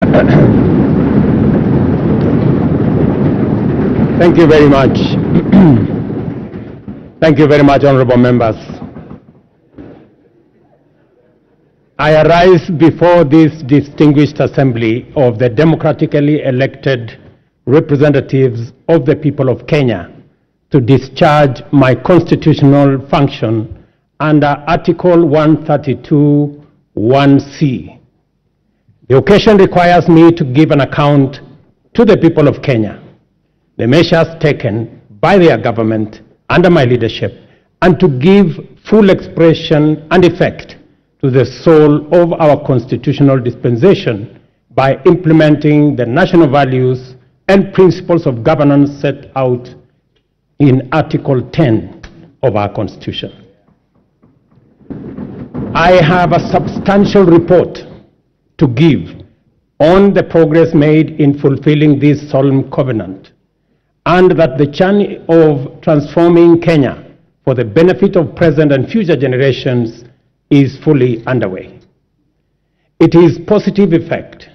Thank you very much. Thank you very much, honorable members. I arise before this distinguished assembly of the democratically elected representatives of the people of Kenya to discharge my constitutional function under Article 132(1)(c). The occasion requires me to give an account to the people of Kenya, the measures taken by their government under my leadership, and to give full expression and effect to the soul of our constitutional dispensation by implementing the national values and principles of governance set out in Article 10 of our Constitution. I have a substantial report to give on the progress made in fulfilling this solemn covenant, and that the journey of transforming Kenya for the benefit of present and future generations is fully underway. Its positive effect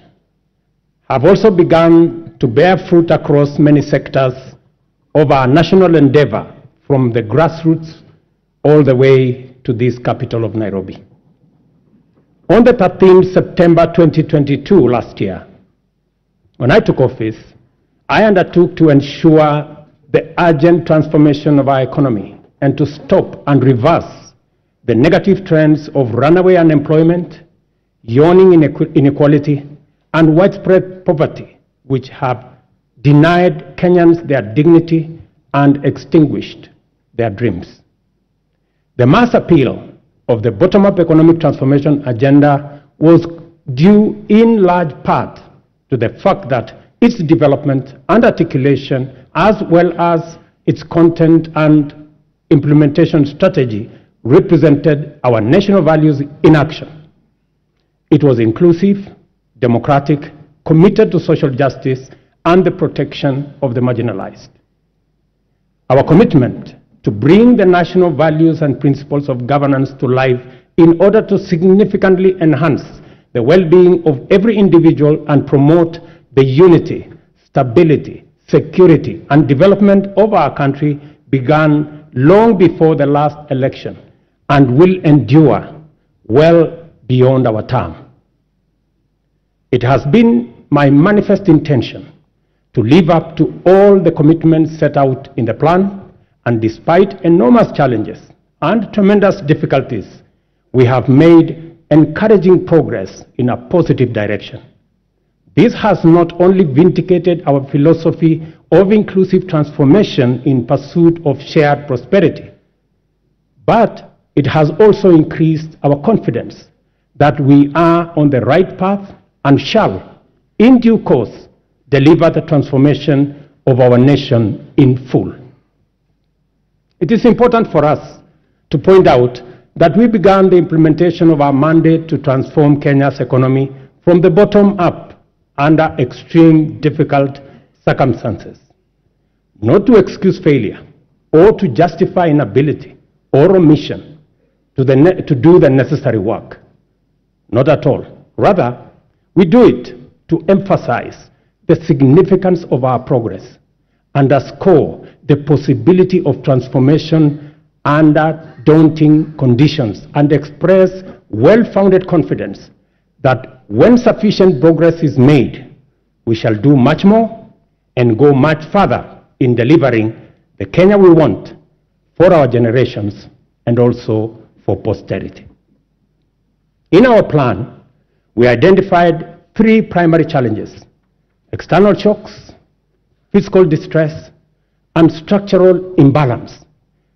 have also begun to bear fruit across many sectors of our national endeavor, from the grassroots all the way to this capital of Nairobi. On the 13th September 2022, last year, when I took office, I undertook to ensure the urgent transformation of our economy and to stop and reverse the negative trends of runaway unemployment, yawning inequality, and widespread poverty, which have denied Kenyans their dignity and extinguished their dreams. The mass appeal of the bottom-up economic transformation agenda was due in large part to the fact that its development and articulation, as well as its content and implementation strategy, represented our national values in action. It was inclusive, democratic, committed to social justice and the protection of the marginalized. Our commitment to bring the national values and principles of governance to life in order to significantly enhance the well-being of every individual and promote the unity, stability, security, and development of our country began long before the last election and will endure well beyond our term. It has been my manifest intention to live up to all the commitments set out in the plan, and despite enormous challenges and tremendous difficulties, we have made encouraging progress in a positive direction. This has not only vindicated our philosophy of inclusive transformation in pursuit of shared prosperity, but it has also increased our confidence that we are on the right path and shall, in due course, deliver the transformation of our nation in full. It is important for us to point out that we began the implementation of our mandate to transform Kenya's economy from the bottom up under extreme difficult circumstances, not to excuse failure or to justify inability or omission to do the necessary work. Not at all. Rather, we do it to emphasize the significance of our progress, underscore the possibility of transformation under daunting conditions, and express well-founded confidence that when sufficient progress is made, we shall do much more and go much further in delivering the Kenya we want for our generations and also for posterity. In our plan, we identified three primary challenges: external shocks, fiscal distress, and structural imbalance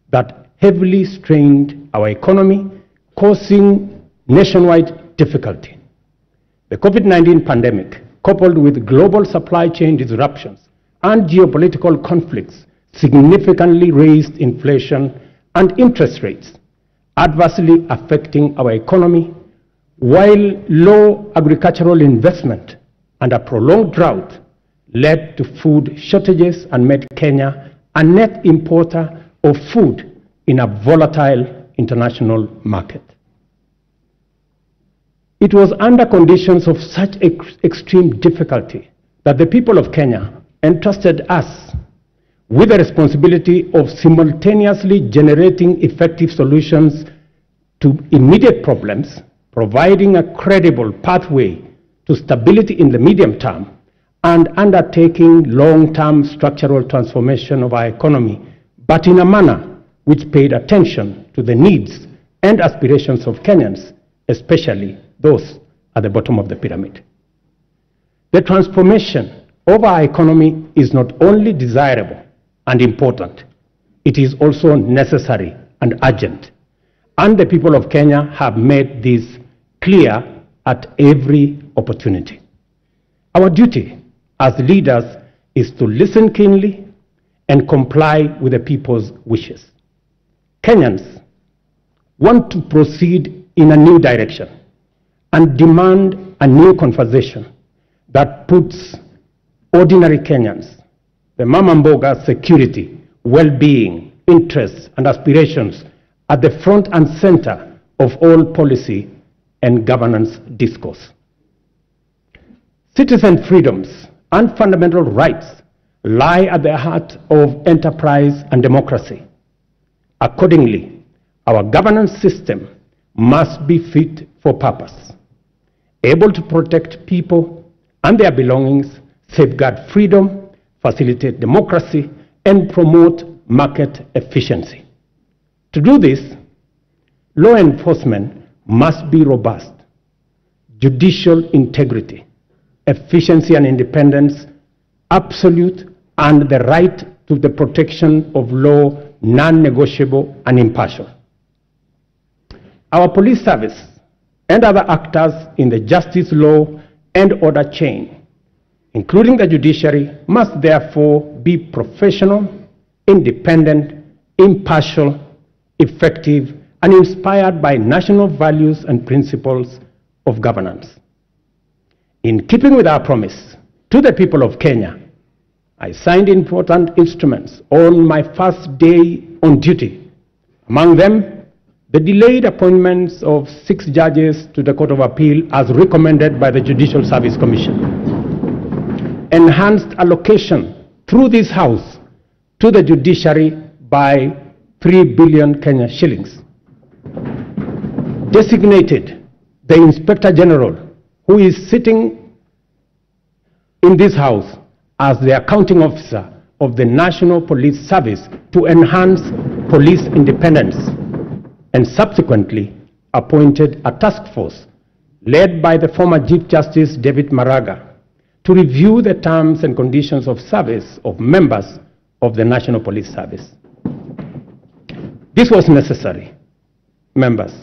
that heavily strained our economy, causing nationwide difficulty. The COVID-19 pandemic, coupled with global supply chain disruptions and geopolitical conflicts, significantly raised inflation and interest rates, adversely affecting our economy, while low agricultural investment and a prolonged drought led to food shortages and made Kenya a net importer of food in a volatile international market. It was under conditions of such extreme difficulty that the people of Kenya entrusted us with the responsibility of simultaneously generating effective solutions to immediate problems, providing a credible pathway to stability in the medium term, and undertaking long-term structural transformation of our economy, but in a manner which paid attention to the needs and aspirations of Kenyans, especially those at the bottom of the pyramid. The transformation of our economy is not only desirable and important, it is also necessary and urgent. And the people of Kenya have made this clear at every opportunity. Our duty as leaders is to listen keenly and comply with the people's wishes. Kenyans want to proceed in a new direction and demand a new conversation that puts ordinary Kenyans, the mama mboga's security, well-being, interests, and aspirations at the front and center of all policy and governance discourse. Citizen freedoms and fundamental rights lie at the heart of enterprise and democracy. Accordingly, our governance system must be fit for purpose, able to protect people and their belongings, safeguard freedom, facilitate democracy, and promote market efficiency. To do this, law enforcement must be robust, judicial integrity, efficiency and independence, absolute, and the right to the protection of law non-negotiable and impartial. Our police service and other actors in the justice, law, and order chain, including the judiciary, must therefore be professional, independent, impartial, effective, and inspired by national values and principles of governance. In keeping with our promise to the people of Kenya, I signed important instruments on my first day on duty. Among them, the delayed appointments of 6 judges to the Court of Appeal as recommended by the Judicial Service Commission. Enhanced allocation through this House to the judiciary by 3 billion Kenya shillings. Designated the Inspector General, who is sitting in this House as the accounting officer of the National Police Service, to enhance police independence, and subsequently appointed a task force led by the former Chief Justice David Maraga to review the terms and conditions of service of members of the National Police Service. This was necessary, members,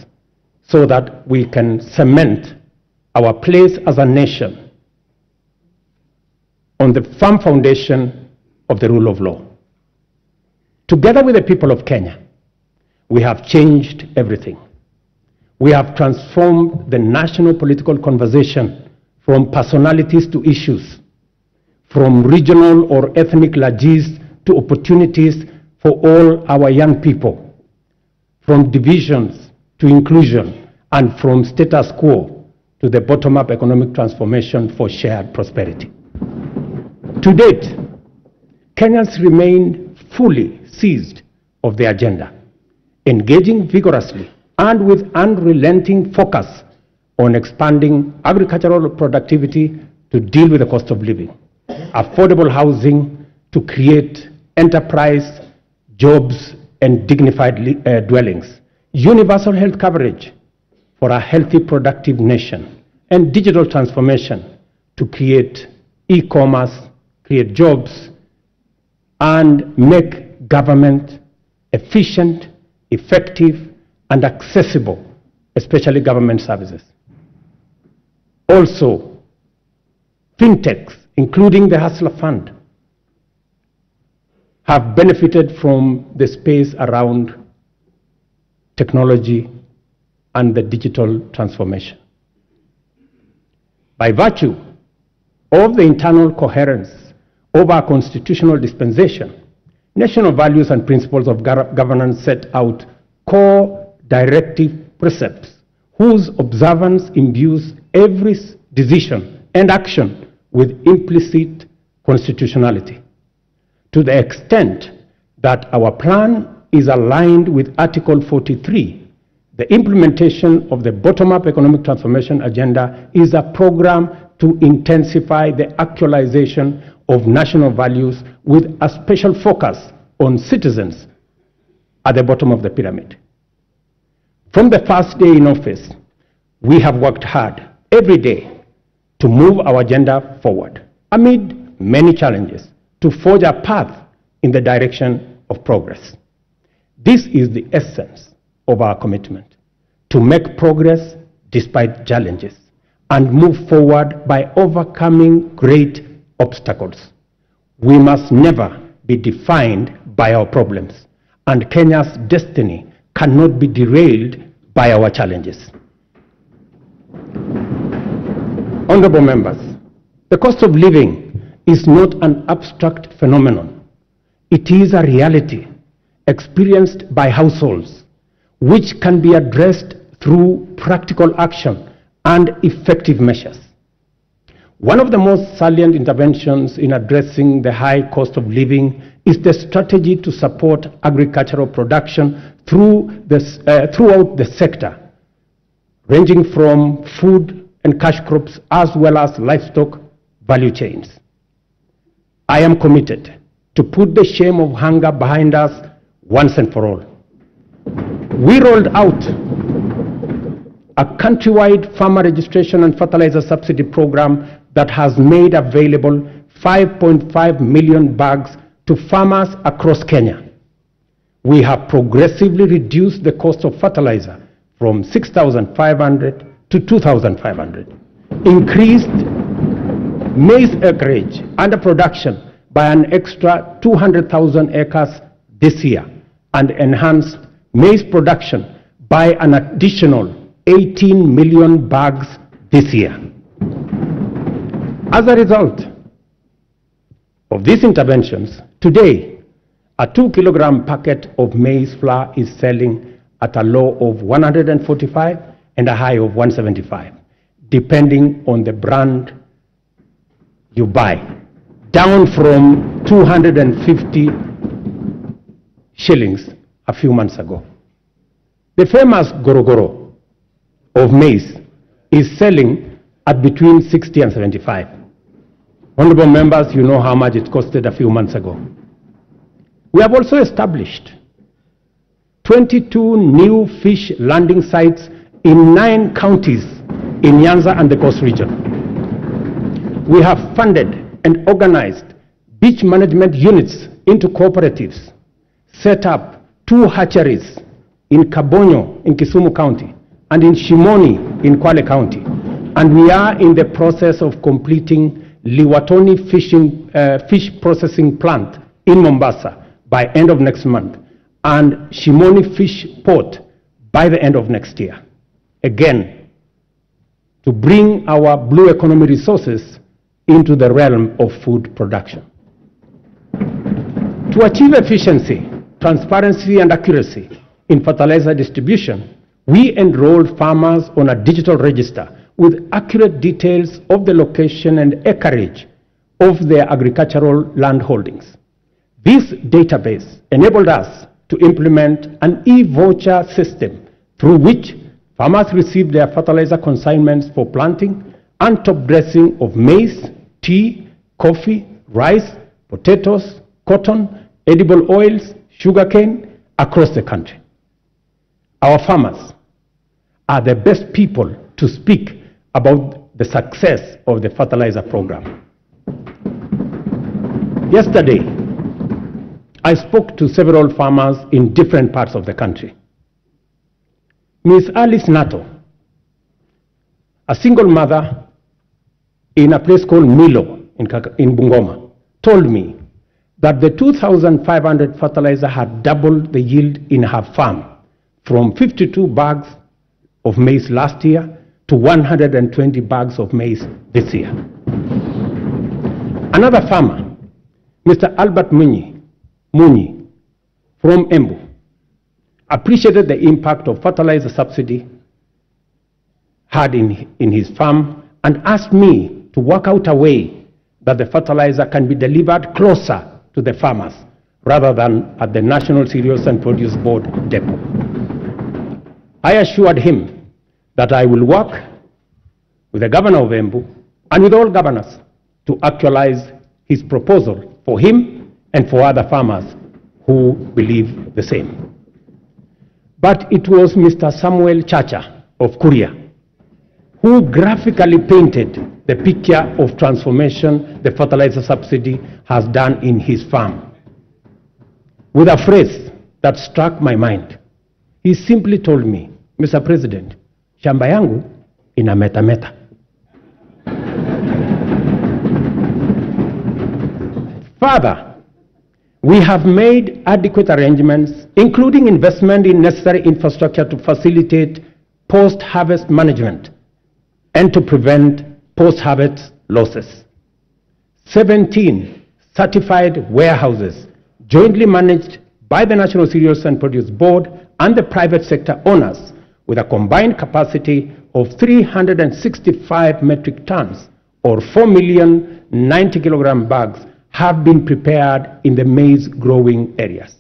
so that we can cement our place as a nation on the firm foundation of the rule of law. Together with the people of Kenya, we have changed everything. We have transformed the national political conversation from personalities to issues, from regional or ethnic largesse to opportunities for all our young people, from divisions to inclusion, and from status quo to the bottom-up economic transformation for shared prosperity. To date, Kenyans remain fully seized of the agenda, engaging vigorously and with unrelenting focus on expanding agricultural productivity to deal with the cost of living, affordable housing to create enterprise, jobs, and dignified dwellings, universal health coverage for a healthy, productive nation, and digital transformation to create e-commerce, create jobs, and make government efficient, effective, and accessible, especially government services. Also, fintechs, including the Hustler Fund, have benefited from the space around technology and the digital transformation. By virtue of the internal coherence of our constitutional dispensation, national values and principles of governance set out core directive precepts whose observance imbues every decision and action with implicit constitutionality. To the extent that our plan is aligned with Article 43, the implementation of the bottom-up economic transformation agenda is a program to intensify the actualization of national values with a special focus on citizens at the bottom of the pyramid. From the first day in office, we have worked hard every day to move our agenda forward amid many challenges to forge a path in the direction of progress. This is the essence of our commitment, to make progress despite challenges and move forward by overcoming great obstacles. We must never be defined by our problems, and Kenya's destiny cannot be derailed by our challenges. Honorable members, the cost of living is not an abstract phenomenon. It is a reality experienced by households, which can be addressed through practical action and effective measures. One of the most salient interventions in addressing the high cost of living is the strategy to support agricultural production throughout the sector, ranging from food and cash crops as well as livestock value chains. I am committed to put the shame of hunger behind us once and for all. We rolled out a countrywide farmer registration and fertilizer subsidy program that has made available 5.5 million bags to farmers across Kenya. We have progressively reduced the cost of fertilizer from 6,500 to 2,500, increased maize acreage under production by an extra 200,000 acres this year, and enhanced maize production by an additional 18 million bags this year. As a result of these interventions, today, a 2-kilogram packet of maize flour is selling at a low of 145 and a high of 175, depending on the brand you buy, down from 250 shillings a few months ago. The famous gorogoro of maize is selling at between 60 and 75. Honorable members, you know how much it costed a few months ago. We have also established 22 new fish landing sites in 9 counties in Nyanza and the Coast region. We have funded and organized beach management units into cooperatives, set up 2 hatcheries in Kabonyo in Kisumu County and in Shimoni in Kwale County. And we are in the process of completing Liwatoni fish processing plant in Mombasa by end of next month, and Shimoni fish port by the end of next year. Again, to bring our blue economy resources into the realm of food production. To achieve efficiency, transparency, and accuracy in fertilizer distribution, we enrolled farmers on a digital register with accurate details of the location and acreage of their agricultural land holdings. This database enabled us to implement an e-voucher system through which farmers receive their fertilizer consignments for planting and top dressing of maize, tea, coffee, rice, potatoes, cotton, edible oils, sugarcane across the country. Our farmers are the best people to speak about the success of the fertilizer program. Yesterday, I spoke to several farmers in different parts of the country. Ms. Alice Nato, a single mother in a place called Milo in Bungoma, told me that the 2,500 fertilizer had doubled the yield in her farm from 52 bags of maize last year to 120 bags of maize this year. Another farmer, Mr. Albert Muni from Embu, appreciated the impact of fertilizer subsidy had in his farm and asked me to work out a way that the fertilizer can be delivered closer to the farmers rather than at the National Cereals and Produce Board depot. I assured him that I will work with the governor of Embu and with all governors to actualize his proposal for him and for other farmers who believe the same. But it was Mr. Samuel Chacha of Kuria who graphically painted the picture of transformation the fertilizer subsidy has done in his farm with a phrase that struck my mind. He simply told me, Mr. President, shamba yangu ina meta. Further, we have made adequate arrangements, including investment in necessary infrastructure to facilitate post-harvest management and to prevent post-harvest losses. 17 certified warehouses jointly managed by the National Cereals and Produce Board and the private sector owners with a combined capacity of 365 metric tons or 4,090,000 kilogram bags have been prepared in the maize growing areas.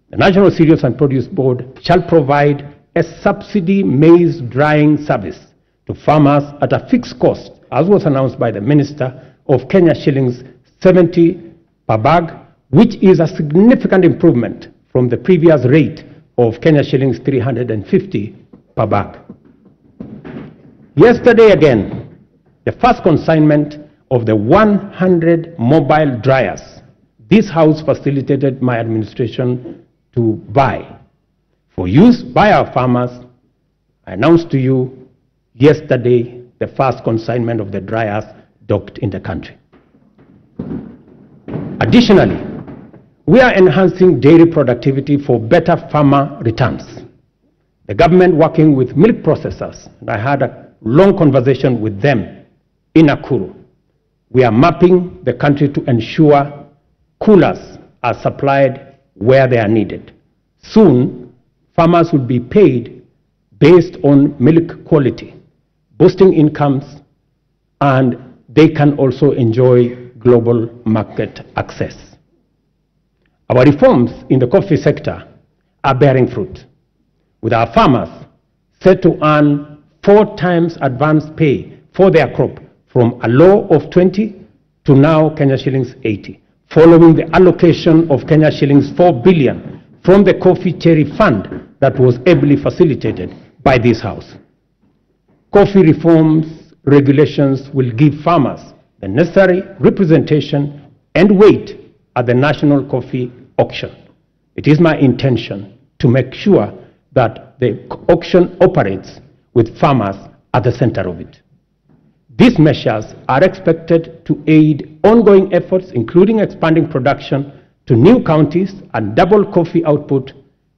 The National Cereals and Produce Board shall provide a subsidy maize drying service to farmers at a fixed cost, as was announced by the Minister, of Kenya shillings 70 per bag, which is a significant improvement from the previous rate of Kenya shillings 350 per bag. Yesterday again, the first consignment of the 100 mobile dryers this House facilitated my administration to buy for use by our farmers. I announced to you yesterday the first consignment of the dryers docked in the country. Additionally, we are enhancing dairy productivity for better farmer returns. The government, working with milk processors, and I had a long conversation with them in Nakuru, we are mapping the country to ensure coolers are supplied where they are needed. Soon, farmers will be paid based on milk quality, boosting incomes, and they can also enjoy global market access. Our reforms in the coffee sector are bearing fruit, with our farmers set to earn 4 times advance pay for their crop from a low of 20 to now Kenya shillings 80, following the allocation of Kenya shillings 4 billion from the Coffee Cherry Fund that was ably facilitated by this House. Coffee reforms regulations will give farmers the necessary representation and weight at the national coffee auction. It is my intention to make sure that the auction operates with farmers at the center of it. These measures are expected to aid ongoing efforts, including expanding production to new counties and double coffee output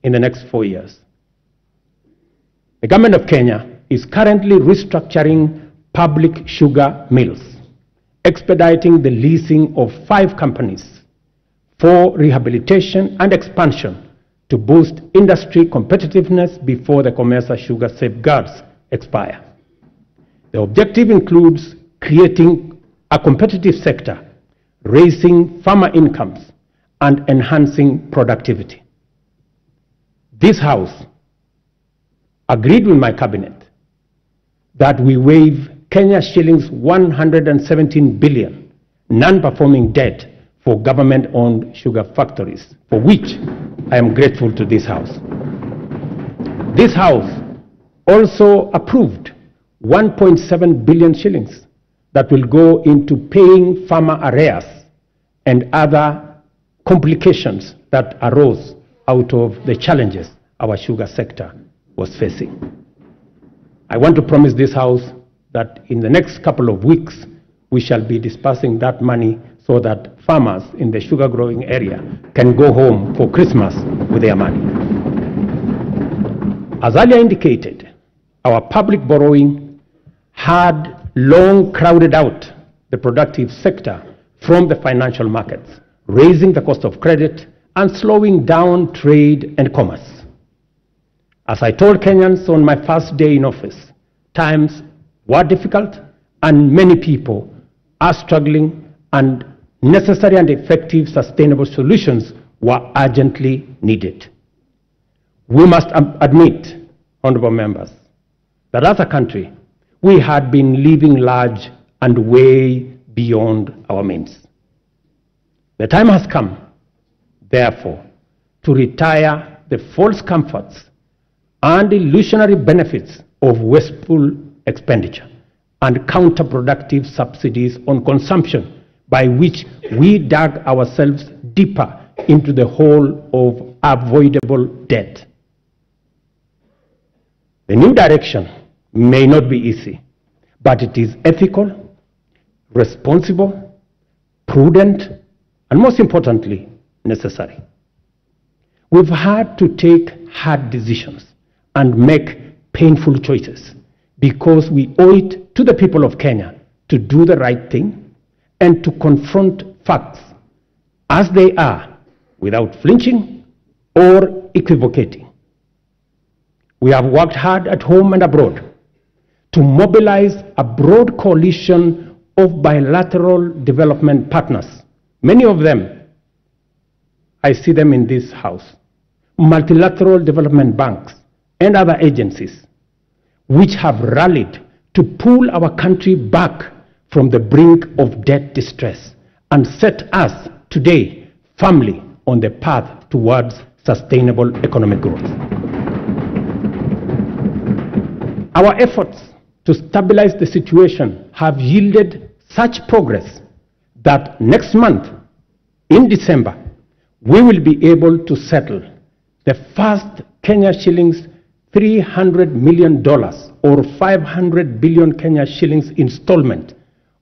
in the next 4 years. The government of Kenya is currently restructuring public sugar mills, expediting the leasing of 5 companies for rehabilitation and expansion to boost industry competitiveness before the Commercial Sugar safeguards expire. The objective includes creating a competitive sector, raising farmer incomes, and enhancing productivity. This House agreed with my cabinet that we waive Kenya shillings 117 billion non-performing debt for government-owned sugar factories, for which I am grateful to this House. This House also approved 1.7 billion shillings that will go into paying farmer arrears and other complications that arose out of the challenges our sugar sector was facing. I want to promise this House that in the next couple of weeks, we shall be dispersing that money so that farmers in the sugar growing area can go home for Christmas with their money. As earlier indicated, our public borrowing had long crowded out the productive sector from the financial markets, raising the cost of credit and slowing down trade and commerce. As I told Kenyans on my first day in office, times were difficult and many people are struggling, and necessary and effective sustainable solutions were urgently needed. We must admit, honorable members, that as a country, we had been living large and way beyond our means. The time has come, therefore, to retire the false comforts and illusionary benefits of wasteful expenditure and counterproductive subsidies on consumption, by which we dug ourselves deeper into the hole of avoidable debt. The new direction may not be easy, but it is ethical, responsible, prudent, and most importantly, necessary. We've had to take hard decisions and make painful choices because we owe it to the people of Kenya to do the right thing and to confront facts as they are without flinching or equivocating. We have worked hard at home and abroad to mobilize a broad coalition of bilateral development partners. Many of them, I see them in this house, multilateral development banks and other agencies, which have rallied to pull our country back from the brink of debt distress and set us today firmly on the path towards sustainable economic growth. Our efforts to stabilize the situation have yielded such progress that next month, in December, we will be able to settle the first Kenya shillings $300 million or 500 billion Kenya shillings installment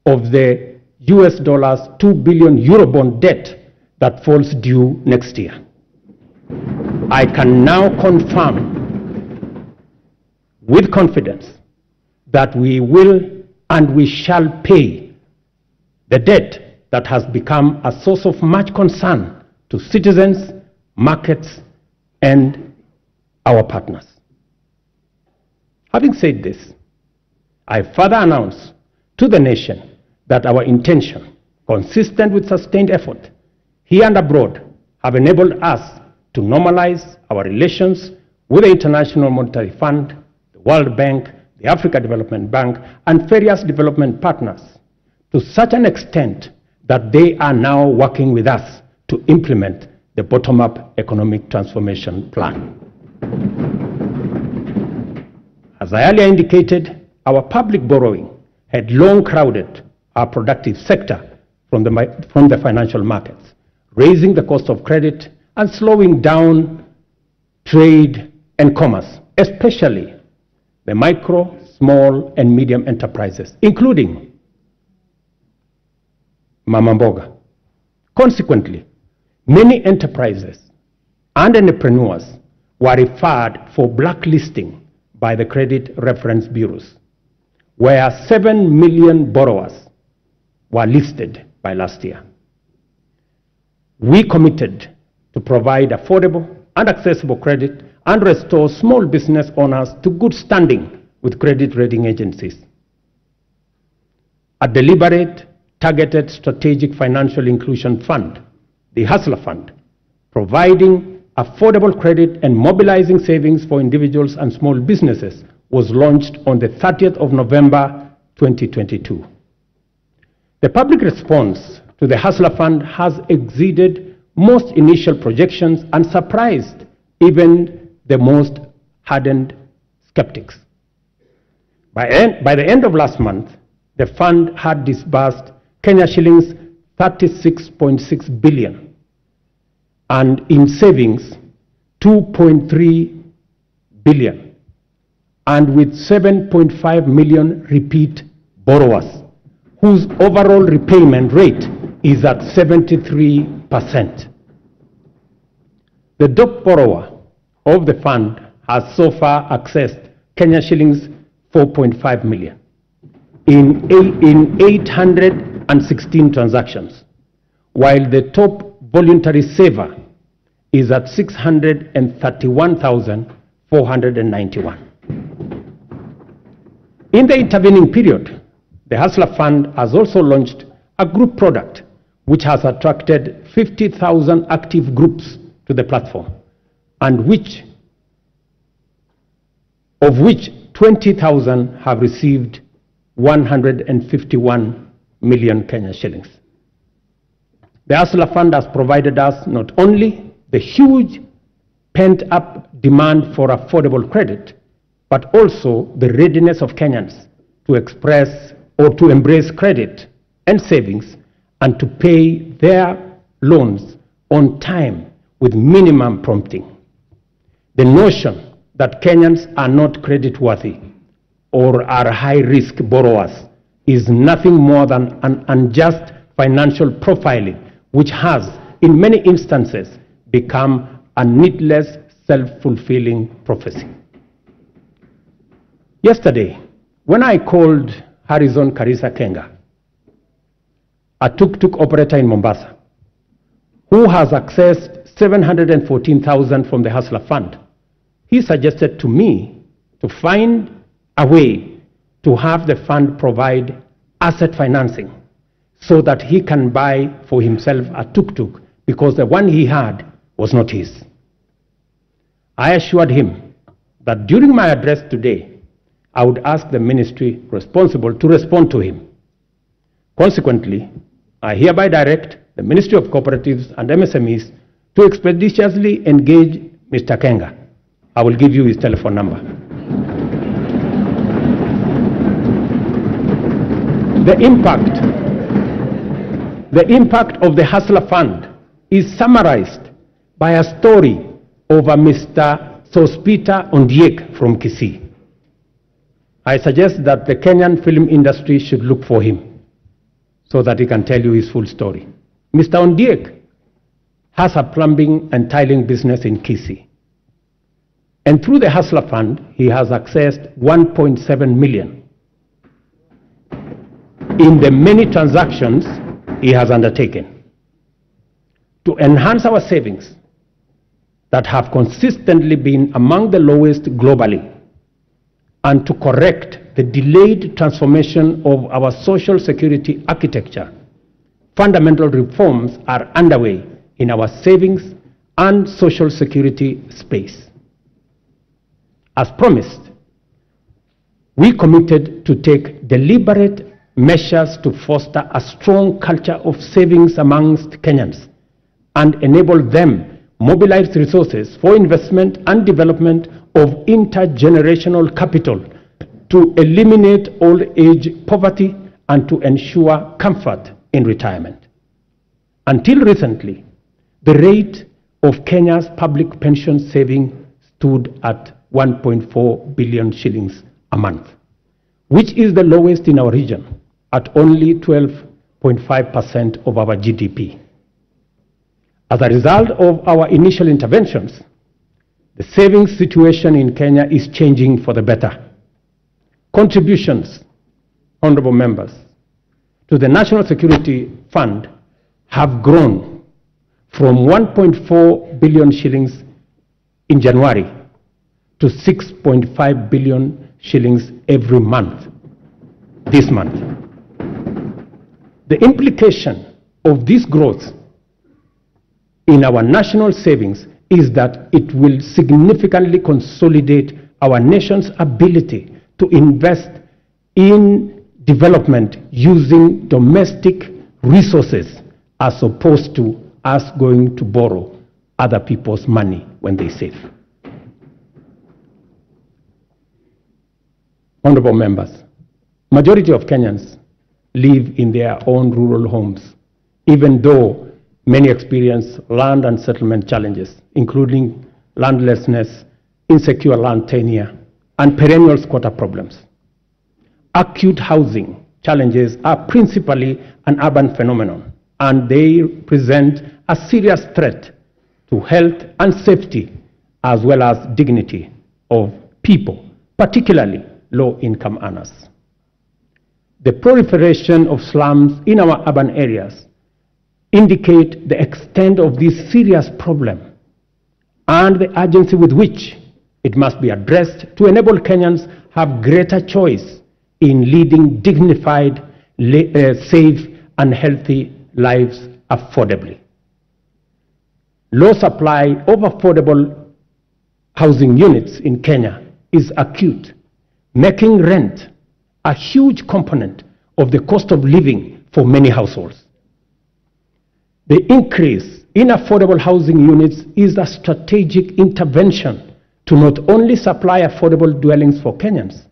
of the US dollars 2 billion Eurobond debt that falls due next year. I can now confirm with confidence that we will and we shall pay the debt that has become a source of much concern to citizens, markets, and our partners. Having said this, I further announce to the nation that our intention, consistent with sustained effort here and abroad, have enabled us to normalize our relations with the International Monetary Fund, the World Bank, the Africa Development Bank, and various development partners to such an extent that they are now working with us to implement the bottom-up economic transformation plan. As I earlier indicated, our public borrowing had long crowded our productive sector from the financial markets, raising the cost of credit and slowing down trade and commerce, especially the micro, small, and medium enterprises, including Mama Mboga. Consequently, many enterprises and entrepreneurs were referred for blacklisting by the credit reference bureaus, where 7 million borrowers were listed by last year. We committed to provide affordable and accessible credit and restore small business owners to good standing with credit rating agencies. A deliberate, targeted strategic financial inclusion fund, the Hustler Fund, providing affordable credit and mobilizing savings for individuals and small businesses, was launched on the 30th of November 2022. The public response to the Hustler Fund has exceeded most initial projections and surprised even the most hardened skeptics. By the end of last month, the fund had disbursed Kenya shillings 36.6 billion and in savings 2.3 billion, and with 7.5 million repeat borrowers, whose overall repayment rate is at 73%. The top borrower of the fund has so far accessed Kenya shillings 4.5 million in 816 transactions, while the top voluntary saver is at 631,491. In the intervening period, the Hustler Fund has also launched a group product which has attracted 50,000 active groups to the platform, and of which 20,000 have received 151 million Kenya shillings. The Hustler Fund has provided us not only the huge pent-up demand for affordable credit, but also the readiness of Kenyans to express or to embrace credit and savings and to pay their loans on time with minimum prompting. The notion that Kenyans are not credit-worthy or are high-risk borrowers is nothing more than an unjust financial profiling, which has, in many instances, become a needless, self-fulfilling prophecy. Yesterday, when I called Harrison Karisa Kenga, a tuk-tuk operator in Mombasa, who has accessed 714,000 from the Hustler Fund, he suggested to me to find a way to have the fund provide asset financing so that he can buy for himself a tuk-tuk because the one he had was not his. I assured him that during my address today, I would ask the ministry responsible to respond to him. Consequently, I hereby direct the Ministry of Cooperatives and MSMEs to expeditiously engage Mr. Kenga. I will give you his telephone number. The impact of the Hustler Fund is summarized by a story of a Mr. Sospita Ondiek from Kisii. I suggest that the Kenyan film industry should look for him so that he can tell you his full story. Mr. Ondiek has a plumbing and tiling business in Kisii. And through the Hustler Fund, he has accessed 1.7 million in the many transactions he has undertaken to enhance our savings that have consistently been among the lowest globally, and to correct the delayed transformation of our social security architecture. Fundamental reforms are underway in our savings and social security space. As promised, we committed to take deliberate measures to foster a strong culture of savings amongst Kenyans and enable them mobilize resources for investment and development of intergenerational capital to eliminate old age poverty and to ensure comfort in retirement. Until recently, the rate of Kenya's public pension saving stood at 1.4 billion shillings a month, which is the lowest in our region at only 12.5% of our GDP. As a result of our initial interventions, the savings situation in Kenya is changing for the better. Contributions, honorable members, to the National Security Fund have grown from 1.4 billion shillings in January to 6.5 billion shillings every month, this month. The implication of this growth in our national savings is that it will significantly consolidate our nation's ability to invest in development using domestic resources as opposed to us going to borrow other people's money when they save. Honorable members, majority of Kenyans live in their own rural homes, even though many experience land and settlement challenges, including landlessness, insecure land tenure, and perennial squatter problems. Acute housing challenges are principally an urban phenomenon, and they present a serious threat to health and safety as well as dignity of people, particularly low-income earners. The proliferation of slums in our urban areas indicate the extent of this serious problem and the urgency with which it must be addressed to enable Kenyans have greater choice in leading dignified, safe, and healthy lives affordably. Low supply of affordable housing units in Kenya is acute, making rent a huge component of the cost of living for many households. The increase in affordable housing units is a strategic intervention to not only supply affordable dwellings for Kenyans,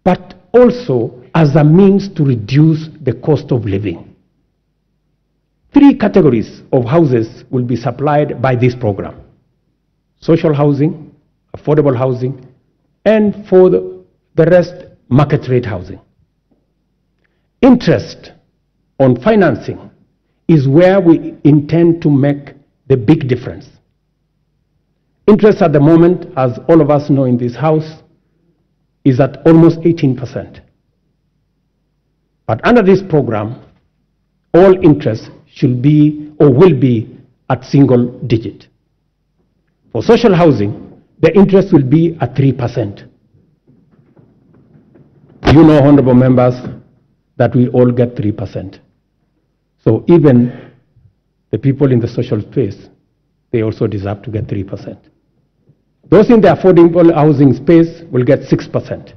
but also as a means to reduce the cost of living. 3 categories of houses will be supplied by this program: social housing, affordable housing, and for the rest, market rate housing. Interest on financing is where we intend to make the big difference. Interest at the moment, as all of us know in this house, is at almost 18%. But under this program, all interest should be or will be at single digit. For social housing, the interest will be at 3%. You know, honorable members, that we all get 3%. So even the people in the social space, they also deserve to get 3%. Those in the affordable housing space will get 6%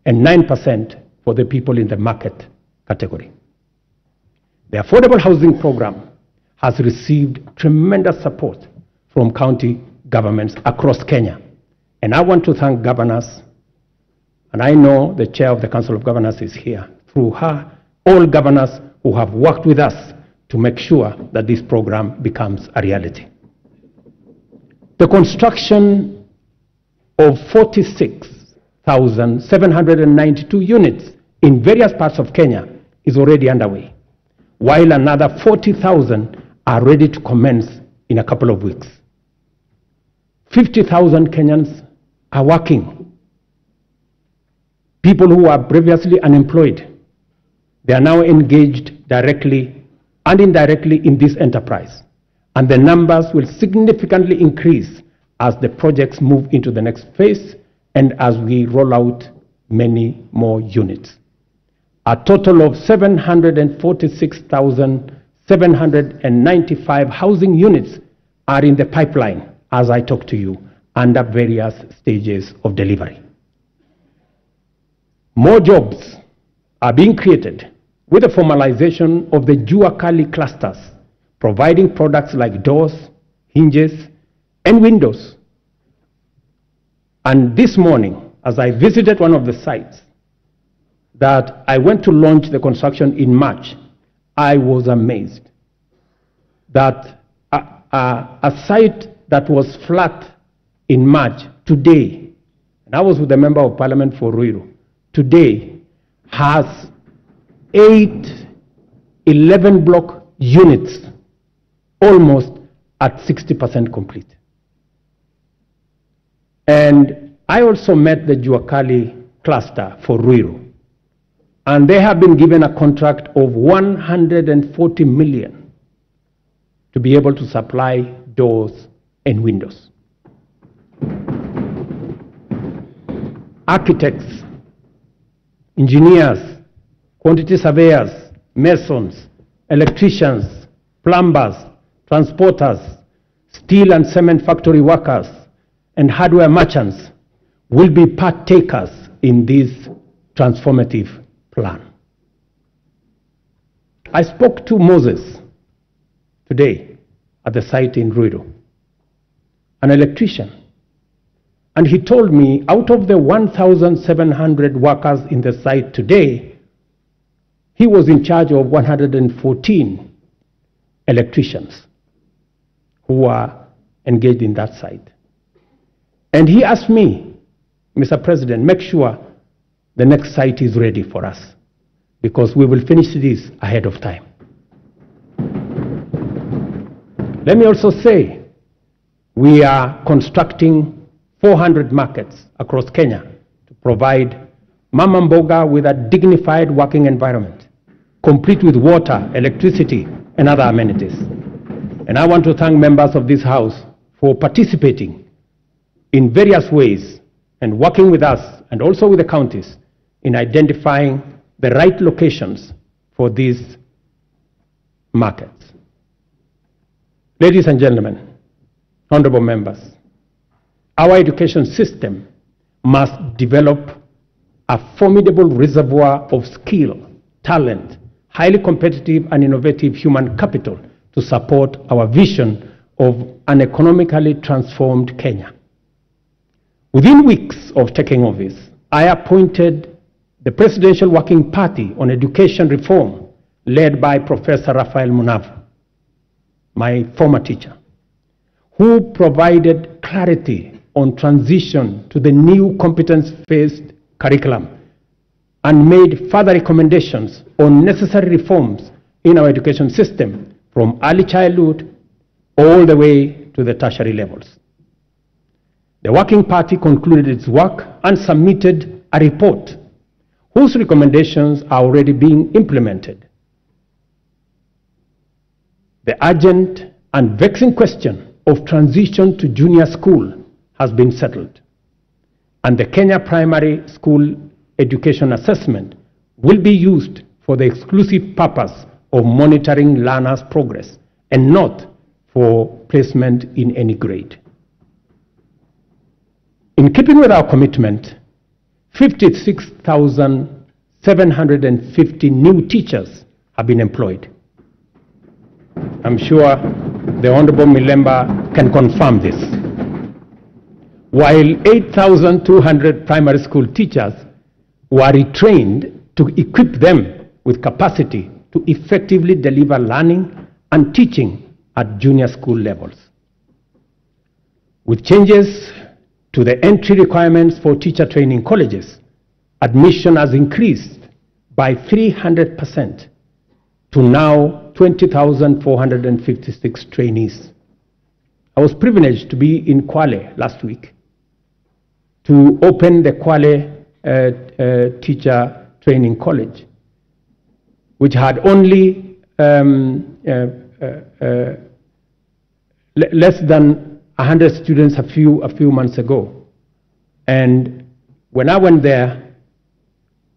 and 9% for the people in the market category. The affordable housing program has received tremendous support from county governments across Kenya. And I want to thank governors, and I know the chair of the Council of Governors is here, through her, all governors who have worked with us to make sure that this program becomes a reality. The construction of 46,792 units in various parts of Kenya is already underway, while another 40,000 are ready to commence in a couple of weeks. 50,000 Kenyans are working. People who were previously unemployed, they are now engaged directly and indirectly in this enterprise. And the numbers will significantly increase as the projects move into the next phase and as we roll out many more units. A total of 746,795 housing units are in the pipeline as I talk to you, under various stages of delivery. More jobs are being created with the formalization of the Jua Kali clusters, providing products like doors, hinges, and windows. And this morning, as I visited one of the sites that I went to launch the construction in March, I was amazed that a site that was flat in March today, and I was with the Member of Parliament for Ruto, today has 11 block units, almost at 60% complete. And I also met the Jua Kali cluster for Ruto, and they have been given a contract of 140 million to be able to supply doors and windows. Architects, engineers, quantity surveyors, masons, electricians, plumbers, transporters, steel and cement factory workers, and hardware merchants will be partakers in this transformative plan. I spoke to Moses today at the site in Ruto, an electrician, and he told me out of the 1,700 workers in the site today, he was in charge of 114 electricians who are engaged in that site. And he asked me, Mr. President, make sure the next site is ready for us, because we will finish this ahead of time. Let me also say, we are constructing 400 markets across Kenya to provide Mama Mboga with a dignified working environment, complete with water, electricity, and other amenities. And I want to thank members of this House for participating in various ways and working with us and also with the counties in identifying the right locations for these markets. Ladies and gentlemen, honorable members, our education system must develop a formidable reservoir of skill, talent, highly competitive and innovative human capital to support our vision of an economically transformed Kenya. Within weeks of taking office, I appointed the Presidential Working Party on Education Reform, led by Professor Raphael Munava, my former teacher, who provided clarity on transition to the new competence-based curriculum and made further recommendations on necessary reforms in our education system from early childhood all the way to the tertiary levels. The Working Party concluded its work and submitted a report whose recommendations are already being implemented. The urgent and vexing question of transition to junior school has been settled, and the Kenya Primary School Education Assessment will be used for the exclusive purpose of monitoring learners' progress and not for placement in any grade. In keeping with our commitment, 56,750 new teachers have been employed. I'm sure the Honorable Milemba can confirm this. While 8,200 primary school teachers were retrained to equip them with capacity to effectively deliver learning and teaching at junior school levels. With changes to the entry requirements for teacher training colleges, admission has increased by 300% to now 20,456 trainees. I was privileged to be in Kwale last week to open the Kwale Teacher Training College, which had only less than 100 students a few months ago. And when I went there,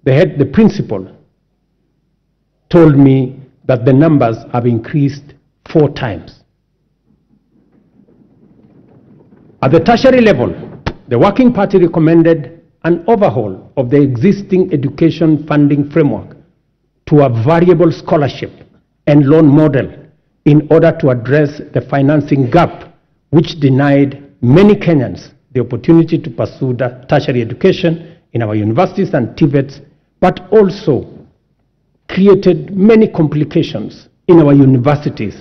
the principal told me that the numbers have increased 4 times. At the tertiary level, the Working Party recommended an overhaul of the existing education funding framework to a variable scholarship and loan model in order to address the financing gap which denied many Kenyans the opportunity to pursue tertiary education in our universities and TVETs, but also created many complications in our universities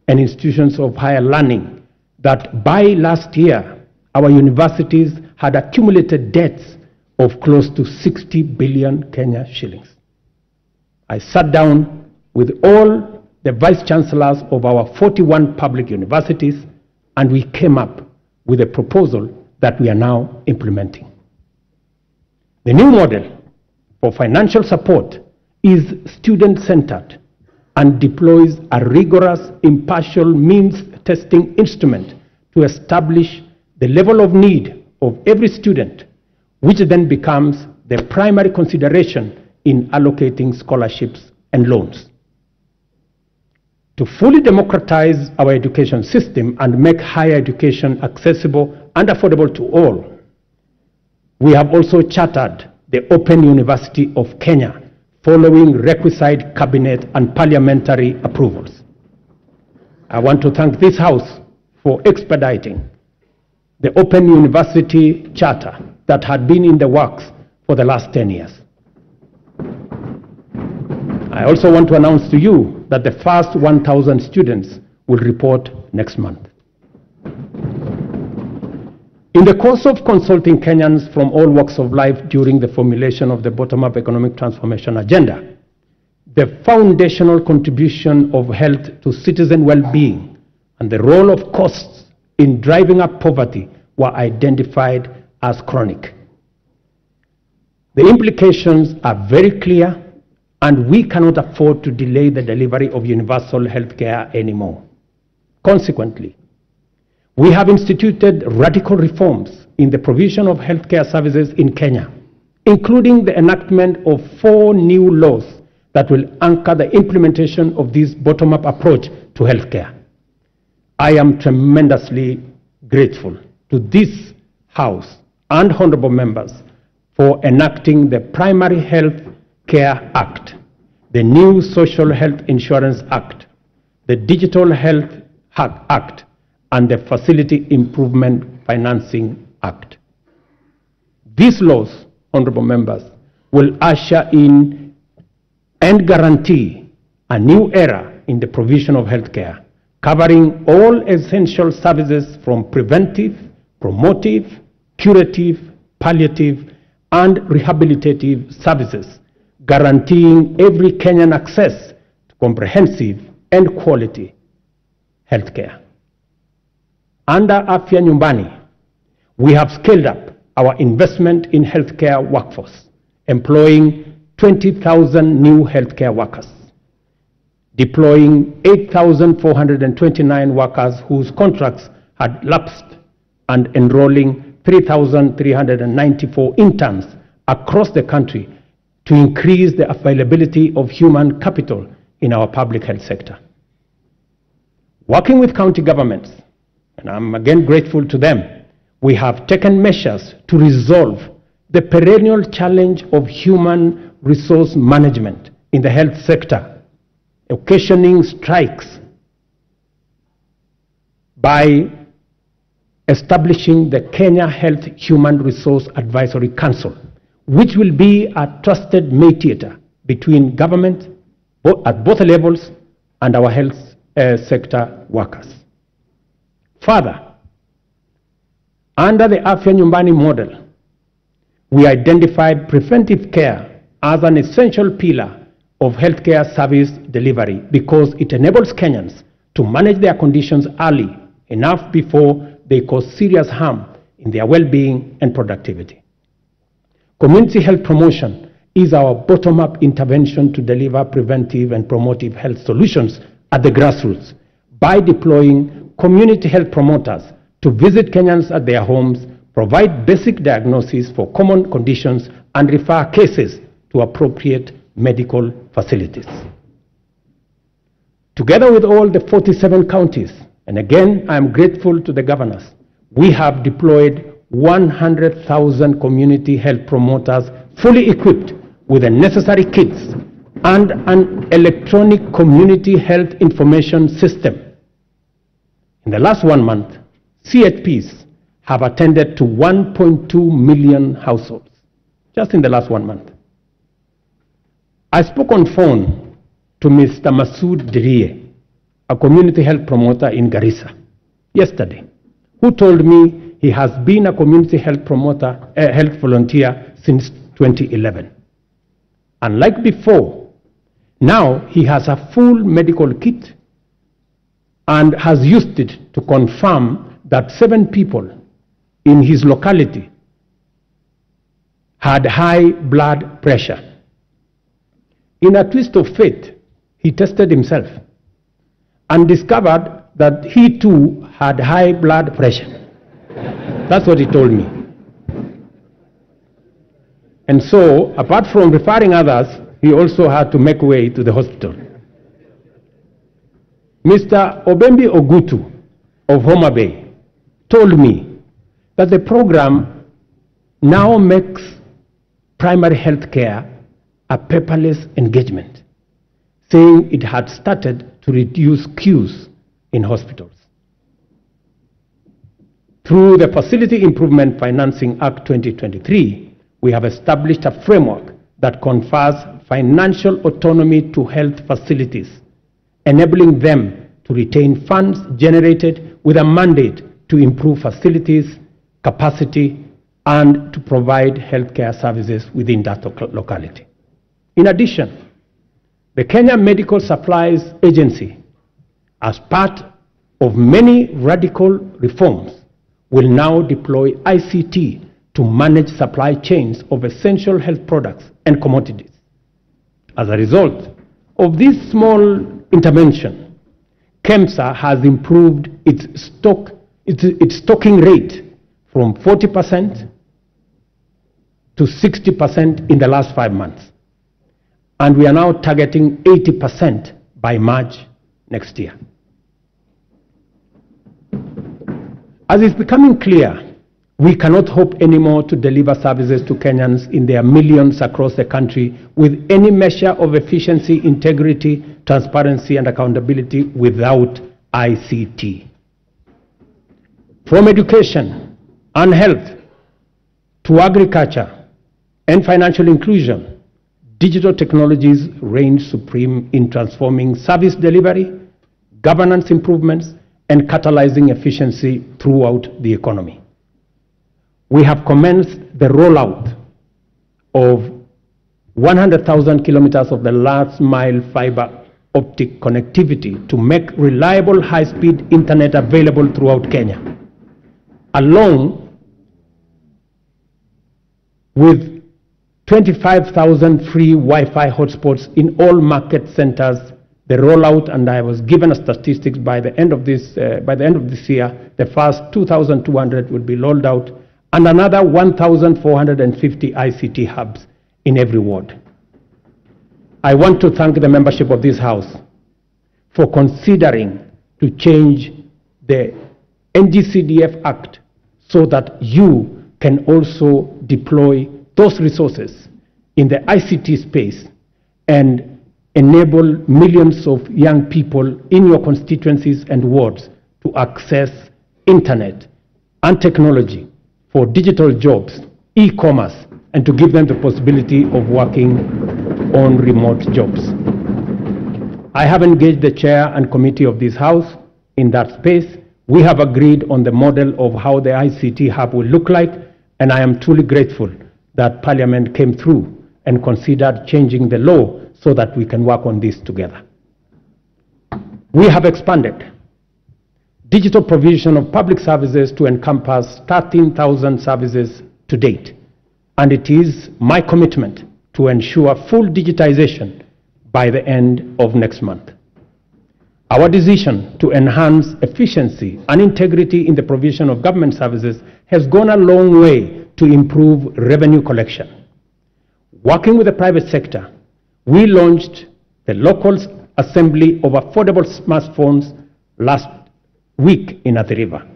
and institutions of higher learning that by last year, our universities had accumulated debts of close to 60 billion Kenya shillings. I sat down with all the vice chancellors of our 41 public universities, and we came up with a proposal that we are now implementing. The new model for financial support is student-centered and deploys a rigorous, impartial means testing instrument to establish the level of need of every student, which then becomes the primary consideration in allocating scholarships and loans. To fully democratize our education system and make higher education accessible and affordable to all, we have also chartered the Open University of Kenya, following requisite cabinet and parliamentary approvals. I want to thank this House for expediting the Open University Charter that had been in the works for the last 10 years. I also want to announce to you that the first 1,000 students will report next month. In the course of consulting Kenyans from all walks of life during the formulation of the bottom-up economic transformation agenda, the foundational contribution of health to citizen well-being and the role of costs in driving up poverty were identified as chronic. The implications are very clear, and we cannot afford to delay the delivery of universal health care anymore. Consequently, we have instituted radical reforms in the provision of healthcare services in Kenya, including the enactment of 4 new laws that will anchor the implementation of this bottom-up approach to healthcare. I am tremendously grateful to this House and honorable members for enacting the Primary Health Care Act, the new Social Health Insurance Act, the Digital Health Act, and the Facility Improvement Financing Act. These laws, honorable members, will usher in and guarantee a new era in the provision of healthcare, covering all essential services from preventive, promotive, curative, palliative, and rehabilitative services, guaranteeing every Kenyan access to comprehensive and quality healthcare. Under Afya Nyumbani, we have scaled up our investment in healthcare workforce, employing 20,000 new healthcare workers, deploying 8,429 workers whose contracts had lapsed, and enrolling 3,394 interns across the country to increase the availability of human capital in our public health sector. Working with county governments, and I'm again grateful to them, we have taken measures to resolve the perennial challenge of human resource management in the health sector, occasioning strikes, by establishing the Kenya Health Human Resource Advisory Council, which will be a trusted mediator between government at both levels and our health sector workers. Further, under the Afya Nyumbani model, we identified preventive care as an essential pillar of healthcare service delivery because it enables Kenyans to manage their conditions early enough before they cause serious harm in their well-being and productivity. Community health promotion is our bottom-up intervention to deliver preventive and promotive health solutions at the grassroots by deploying community health promoters to visit Kenyans at their homes, provide basic diagnosis for common conditions, and refer cases to appropriate medical facilities. Together with all the 47 counties, and again, I am grateful to the governors, we have deployed 100,000 community health promoters fully equipped with the necessary kits and an electronic community health information system. In the last 1 month, CHPs have attended to 1.2 million households, just in the last 1 month. I spoke on phone to Mr. Masood Dirie, a community health promoter in Garissa, yesterday, who told me he has been a community health promoter, health volunteer since 2011. Unlike before, now he has a full medical kit and has used it to confirm that 7 people in his locality had high blood pressure. In a twist of fate, he tested himself and discovered that he too had high blood pressure. That's what he told me. And so, apart from referring others, he also had to make way to the hospital. Mr. Obembi Ogutu of Homa Bay told me that the program now makes primary health care a paperless engagement, saying it had started to reduce queues in hospitals. Through the Facility Improvement Financing Act 2023, we have established a framework that confers financial autonomy to health facilities, enabling them to retain funds generated with a mandate to improve facilities, capacity, and to provide healthcare services within that locality. In addition, the Kenya Medical Supplies Agency, as part of many radical reforms, will now deploy ICT to manage supply chains of essential health products and commodities. As a result of this small intervention, KEMSA has improved its stocking rate from 40% to 60% in the last 5 months. And we are now targeting 80% by March next year. As is becoming clear, we cannot hope anymore to deliver services to Kenyans in their millions across the country with any measure of efficiency, integrity, transparency, and accountability without ICT. From education and health to agriculture and financial inclusion, digital technologies reign supreme in transforming service delivery, governance improvements, and catalyzing efficiency throughout the economy. We have commenced the rollout of 100,000 kilometers of the last mile fiber optic connectivity to make reliable high-speed internet available throughout Kenya, along with 25,000 free Wi-Fi hotspots in all market centers. The rollout, and I was given a statistics by the end of this year, the first 2,200 will be rolled out, and another 1,450 ICT hubs in every ward. I want to thank the membership of this House for considering to change the NGCDF Act so that you can also deploy those resources in the ICT space and enable millions of young people in your constituencies and wards to access internet and technology for digital jobs, e-commerce, and to give them the possibility of working on remote jobs. I have engaged the chair and committee of this House in that space. We have agreed on the model of how the ICT hub will look like, and I am truly grateful that Parliament came through and considered changing the law so that we can work on this together. We have expanded digital provision of public services to encompass 13,000 services to date, and it is my commitment to ensure full digitization by the end of next month. Our decision to enhance efficiency and integrity in the provision of government services has gone a long way to improve revenue collection. Working with the private sector, we launched the local assembly of affordable smartphones last week in Athi River.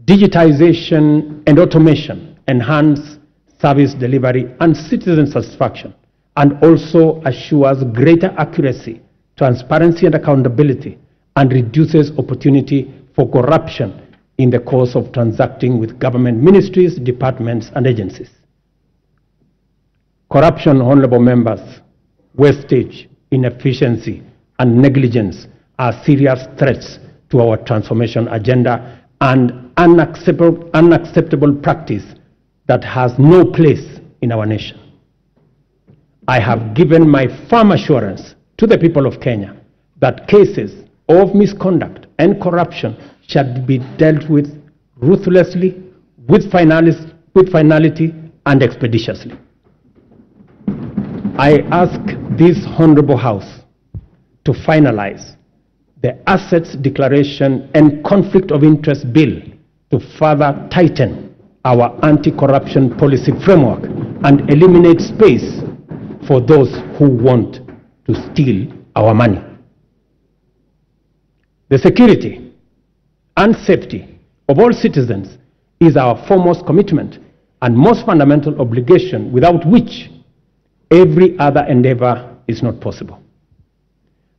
Digitization and automation enhance service delivery and citizen satisfaction, and also assures greater accuracy, transparency, and accountability, and reduces opportunity for corruption in the course of transacting with government ministries, departments, and agencies. Corruption, honorable members, wastage, inefficiency, and negligence are serious threats to our transformation agenda and unacceptable practice that has no place in our nation. I have given my firm assurance to the people of Kenya that cases of misconduct and corruption shall be dealt with ruthlessly, with finality, and expeditiously. I ask this honorable House to finalize the Assets Declaration and Conflict of Interest Bill to further tighten our anti-corruption policy framework and eliminate space for those who want to steal our money. The security and safety of all citizens is our foremost commitment and most fundamental obligation, without which every other endeavor is not possible.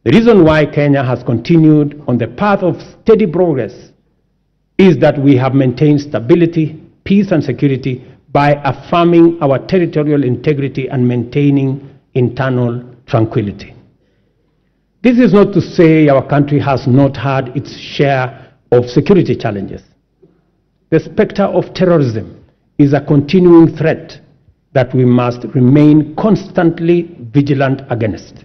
The reason why Kenya has continued on the path of steady progress is that we have maintained stability, peace, and security by affirming our territorial integrity and maintaining internal tranquility. This is not to say our country has not had its share of security challenges. The specter of terrorism is a continuing threat that we must remain constantly vigilant against.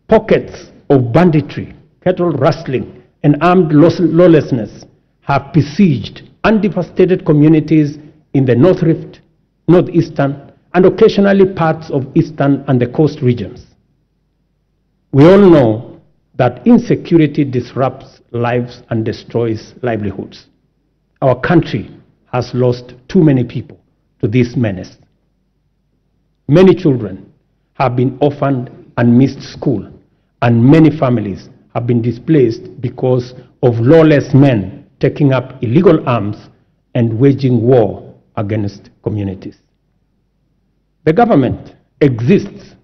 Pockets of banditry, cattle rustling, and armed lawlessness have besieged and devastated communities in the North Rift, Northeastern, and occasionally parts of Eastern and the coast regions. We all know that insecurity disrupts lives and destroys livelihoods. Our country has lost too many people to this menace. Many children have been orphaned and missed school, and many families have been displaced because of lawless men taking up illegal arms and waging war against communities. The government exists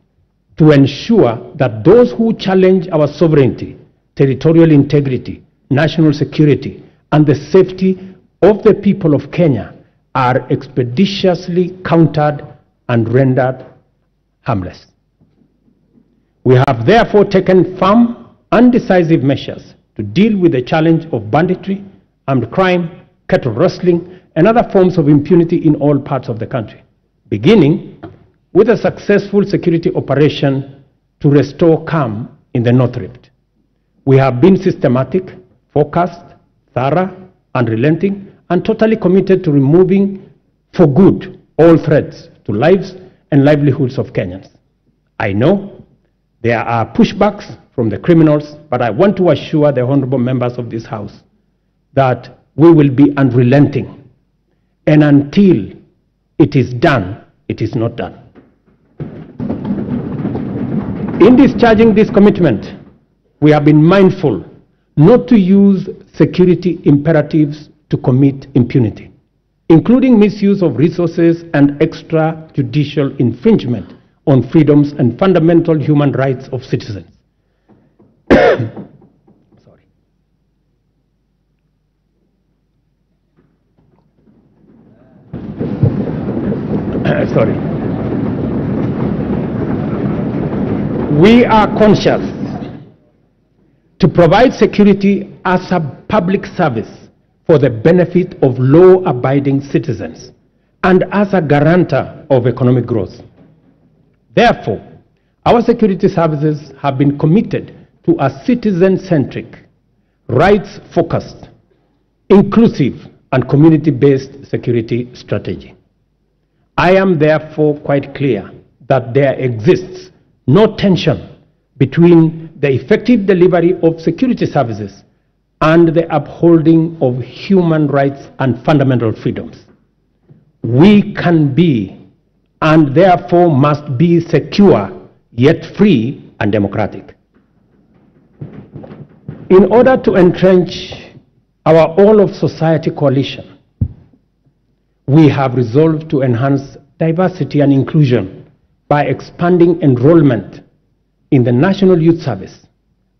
to ensure that those who challenge our sovereignty, territorial integrity, national security, and the safety of the people of Kenya are expeditiously countered and rendered harmless. We have therefore taken firm and decisive measures to deal with the challenge of banditry, armed crime, cattle rustling, and other forms of impunity in all parts of the country, beginning with a successful security operation to restore calm in the North Rift. We have been systematic, focused, thorough, unrelenting, and totally committed to removing for good all threats to lives and livelihoods of Kenyans. I know there are pushbacks from the criminals, but I want to assure the honorable members of this House that we will be unrelenting, and until it is done, it is not done. In discharging this commitment, we have been mindful not to use security imperatives to commit impunity, including misuse of resources and extrajudicial infringement on freedoms and fundamental human rights of citizens. Sorry. Sorry. We are conscious to provide security as a public service for the benefit of law-abiding citizens and as a guarantor of economic growth. Therefore, our security services have been committed to a citizen-centric, rights-focused, inclusive, and community-based security strategy. I am therefore quite clear that there exists no tension between the effective delivery of security services and the upholding of human rights and fundamental freedoms. We can be, and therefore must be, secure, yet free and democratic. In order to entrench our all-of-society coalition, we have resolved to enhance diversity and inclusion by expanding enrollment in the National Youth Service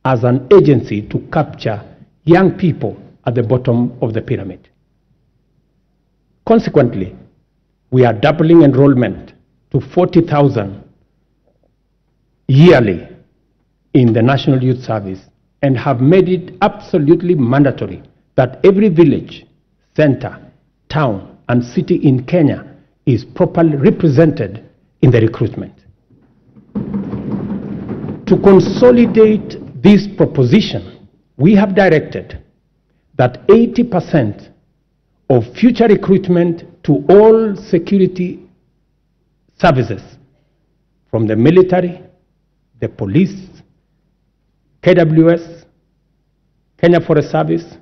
as an agency to capture young people at the bottom of the pyramid. Consequently, we are doubling enrollment to 40,000 yearly in the National Youth Service and have made it absolutely mandatory that every village, center, town, and city in Kenya is properly represented in the recruitment. To consolidate this proposition, we have directed that 80% of future recruitment to all security services, from the military, the police, KWS, Kenya Forest Service,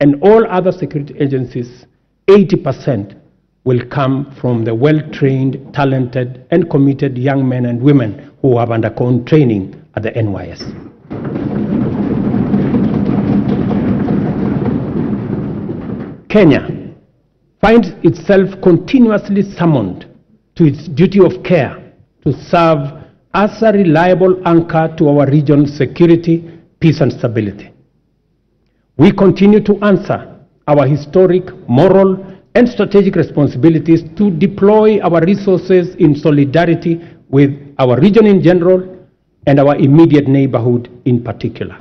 and all other security agencies, 80% will come from the well-trained, talented, and committed young men and women who have undergone training at the NYS. Kenya finds itself continuously summoned to its duty of care to serve as a reliable anchor to our region's security, peace, and stability. We continue to answer our historic, moral, and strategic responsibilities to deploy our resources in solidarity with our region in general and our immediate neighborhood in particular.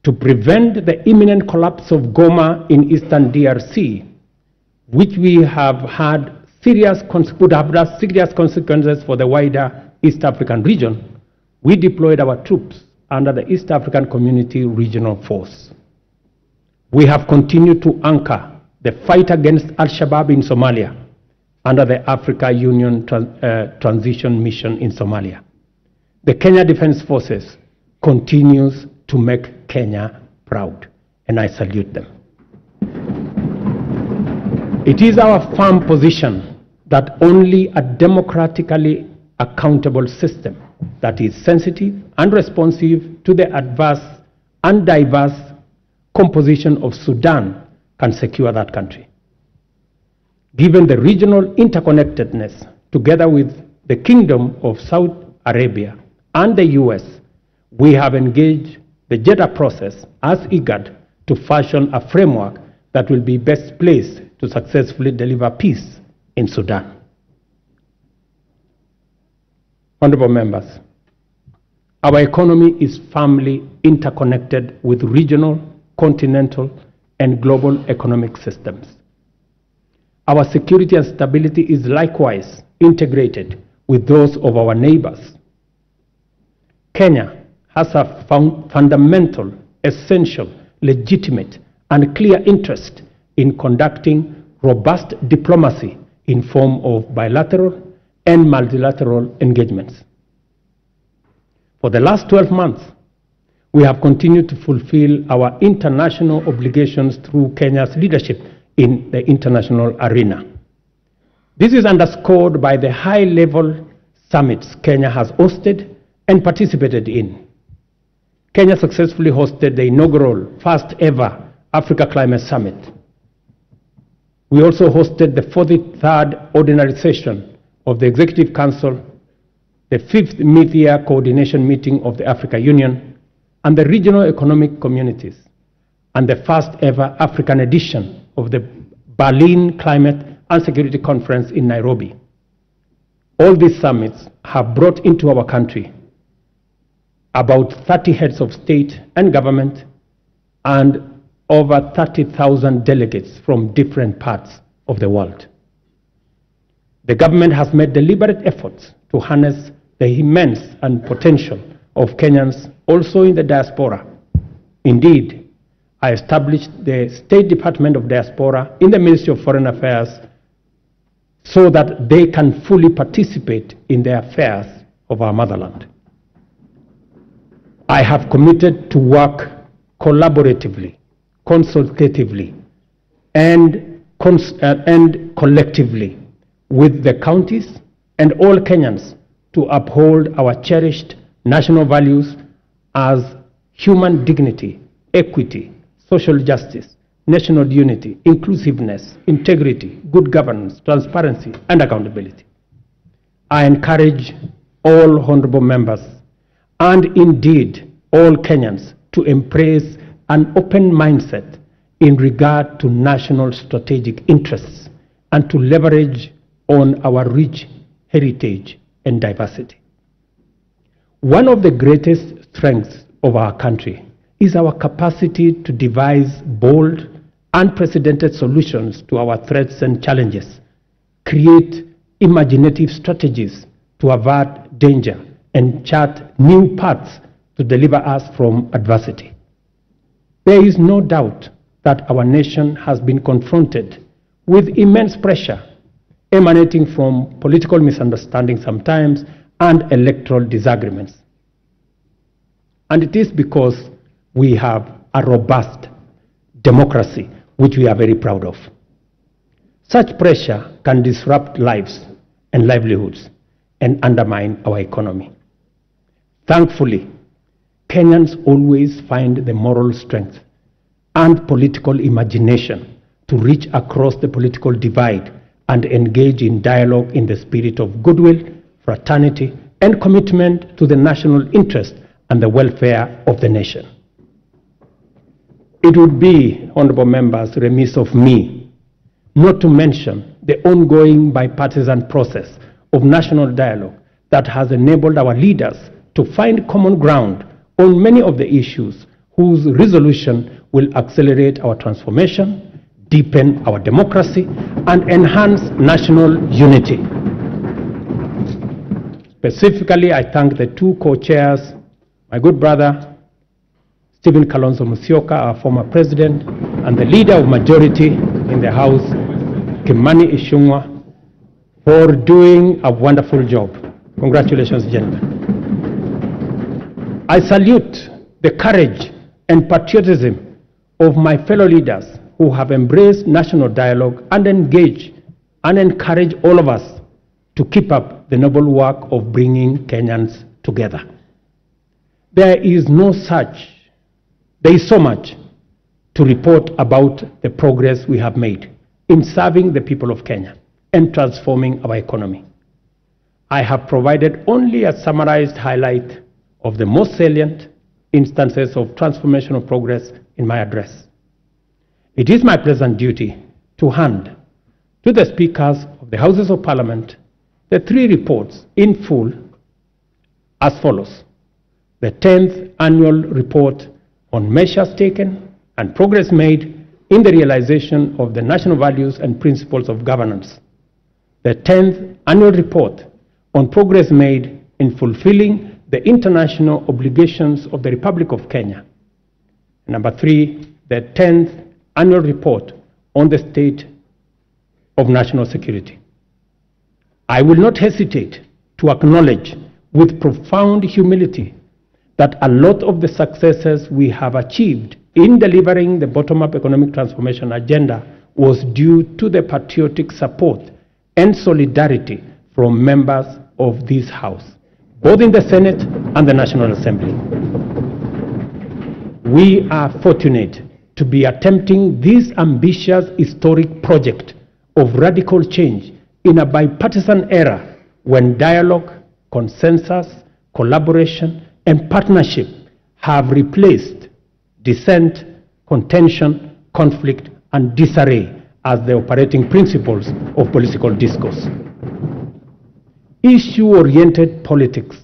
To prevent the imminent collapse of Goma in eastern DRC, which we have had would have had serious consequences for the wider East African region, we deployed our troops under the East African Community Regional Force. We have continued to anchor the fight against Al-Shabaab in Somalia under the Africa Union Transition Mission in Somalia. The Kenya Defense Forces continues to make Kenya proud, and I salute them. It is our firm position that only a democratically accountable system that is sensitive and responsive to the adverse and diverse composition of Sudan can secure that country. Given the regional interconnectedness, together with the Kingdom of Saudi Arabia and the US, we have engaged the Jeddah process as IGAD to fashion a framework that will be best placed to successfully deliver peace in Sudan. Honorable members, our economy is firmly interconnected with regional, continental, and global economic systems. Our security and stability is likewise integrated with those of our neighbors. Kenya has a fundamental, essential, legitimate, and clear interest in conducting robust diplomacy in form of bilateral and multilateral engagements. For the last 12 months, we have continued to fulfill our international obligations through Kenya's leadership in the international arena. This is underscored by the high-level summits Kenya has hosted and participated in. Kenya successfully hosted the inaugural first-ever Africa Climate Summit. We also hosted the 43rd Ordinary Session of the Executive Council, the 5th Mid-Year Coordination Meeting of the Africa Union, and the Regional Economic Communities, and the first-ever African edition of the Berlin Climate and Security Conference in Nairobi. All these summits have brought into our country about 30 heads of state and government and over 30,000 delegates from different parts of the world. The government has made deliberate efforts to harness the immense and potential of Kenyans also in the diaspora. Indeed, I established the State Department of Diaspora in the Ministry of Foreign Affairs so that they can fully participate in the affairs of our motherland. I have committed to work collaboratively, consultatively, and collectively with the counties and all Kenyans to uphold our cherished national values as human dignity, equity, social justice, national unity, inclusiveness, integrity, good governance, transparency, and accountability. I encourage all honorable members and indeed all Kenyans to embrace an open mindset in regard to national strategic interests and to leverage on our rich heritage and diversity. One of the greatest strengths of our country is our capacity to devise bold, unprecedented solutions to our threats and challenges, create imaginative strategies to avert danger, and chart new paths to deliver us from adversity. There is no doubt that our nation has been confronted with immense pressure emanating from political misunderstandings sometimes and electoral disagreements. And it is because we have a robust democracy, which we are very proud of. Such pressure can disrupt lives and livelihoods and undermine our economy. Thankfully, Kenyans always find the moral strength and political imagination to reach across the political divide and engage in dialogue in the spirit of goodwill, fraternity, and commitment to the national interest and the welfare of the nation. It would be, honorable members, remiss of me not to mention the ongoing bipartisan process of national dialogue that has enabled our leaders to find common ground on many of the issues whose resolution will accelerate our transformation, deepen our democracy, and enhance national unity. Specifically, I thank the two co-chairs, my good brother, Stephen Kalonzo Musyoka, our former president, and the leader of majority in the House, Kimani Ichung'wah, for doing a wonderful job. Congratulations, gentlemen. I salute the courage and patriotism of my fellow leaders who have embraced national dialogue and engaged and encourage all of us to keep up the noble work of bringing Kenyans together. There is so much to report about the progress we have made in serving the people of Kenya and transforming our economy. I have provided only a summarized highlight of the most salient instances of transformational progress in my address. It is my pleasant duty to hand to the speakers of the Houses of Parliament the three reports in full as follows: the 10th Annual Report on measures taken and progress made in the realization of the national values and principles of governance, the 10th Annual Report on progress made in fulfilling the international obligations of the Republic of Kenya. Number 3, the 10th Annual Report on the state of national security. I will not hesitate to acknowledge with profound humility that a lot of the successes we have achieved in delivering the bottom-up economic transformation agenda was due to the patriotic support and solidarity from members of this House, both in the Senate and the National Assembly. We are fortunate to be attempting this ambitious historic project of radical change in a bipartisan era when dialogue, consensus, collaboration, and partnership have replaced dissent, contention, conflict, and disarray as the operating principles of political discourse. Issue-oriented politics,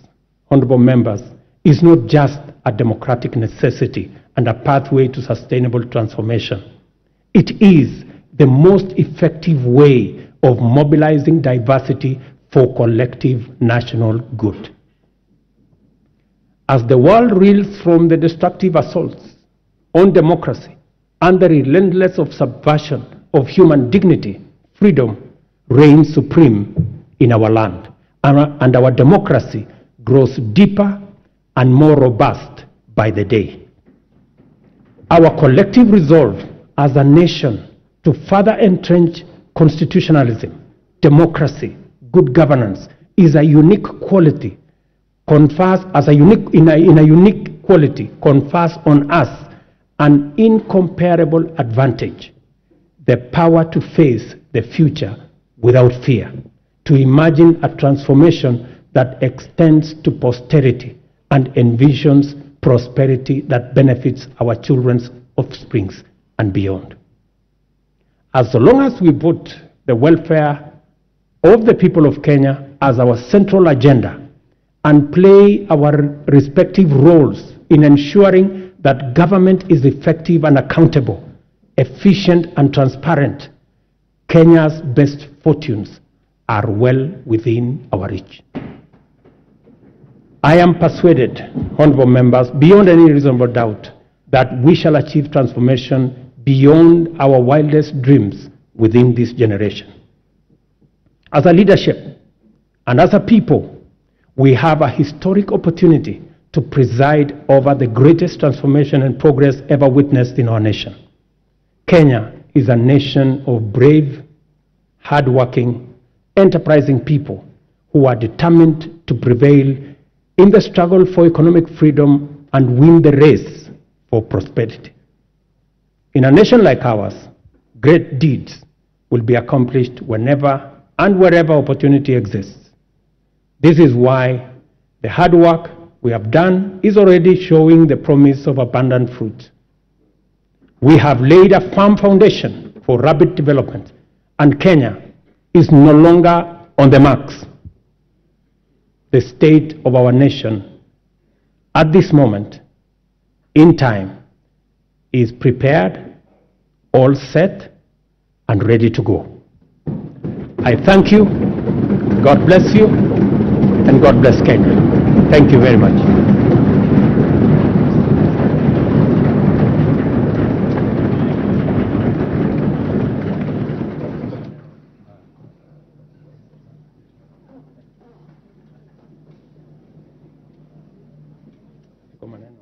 honorable members, is not just a democratic necessity and a pathway to sustainable transformation. It is the most effective way of mobilizing diversity for collective national good. As the world reels from the destructive assaults on democracy and the relentless subversion of human dignity, freedom reigns supreme in our land, and our democracy grows deeper and more robust by the day. Our collective resolve as a nation to further entrench constitutionalism, democracy, good governance is a unique quality, confers on us an incomparable advantage: the power to face the future without fear, to imagine a transformation that extends to posterity and envisions prosperity that benefits our children's offsprings and beyond. As long as we put the welfare of the people of Kenya as our central agenda and play our respective roles in ensuring that government is effective and accountable, efficient and transparent, Kenya's best fortunes are well within our reach. I am persuaded, honorable members, beyond any reasonable doubt, that we shall achieve transformation beyond our wildest dreams within this generation. As a leadership and as a people, we have a historic opportunity to preside over the greatest transformation and progress ever witnessed in our nation. Kenya is a nation of brave, hardworking, enterprising people who are determined to prevail in the struggle for economic freedom and win the race for prosperity. In a nation like ours, great deeds will be accomplished whenever and wherever opportunity exists. This is why the hard work we have done is already showing the promise of abundant fruit. We have laid a firm foundation for rapid development, and Kenya is no longer on the marks. The state of our nation at this moment in time is prepared, all set, and ready to go. I thank you, God bless you, and God bless Kenya. Thank you very much. Maneno.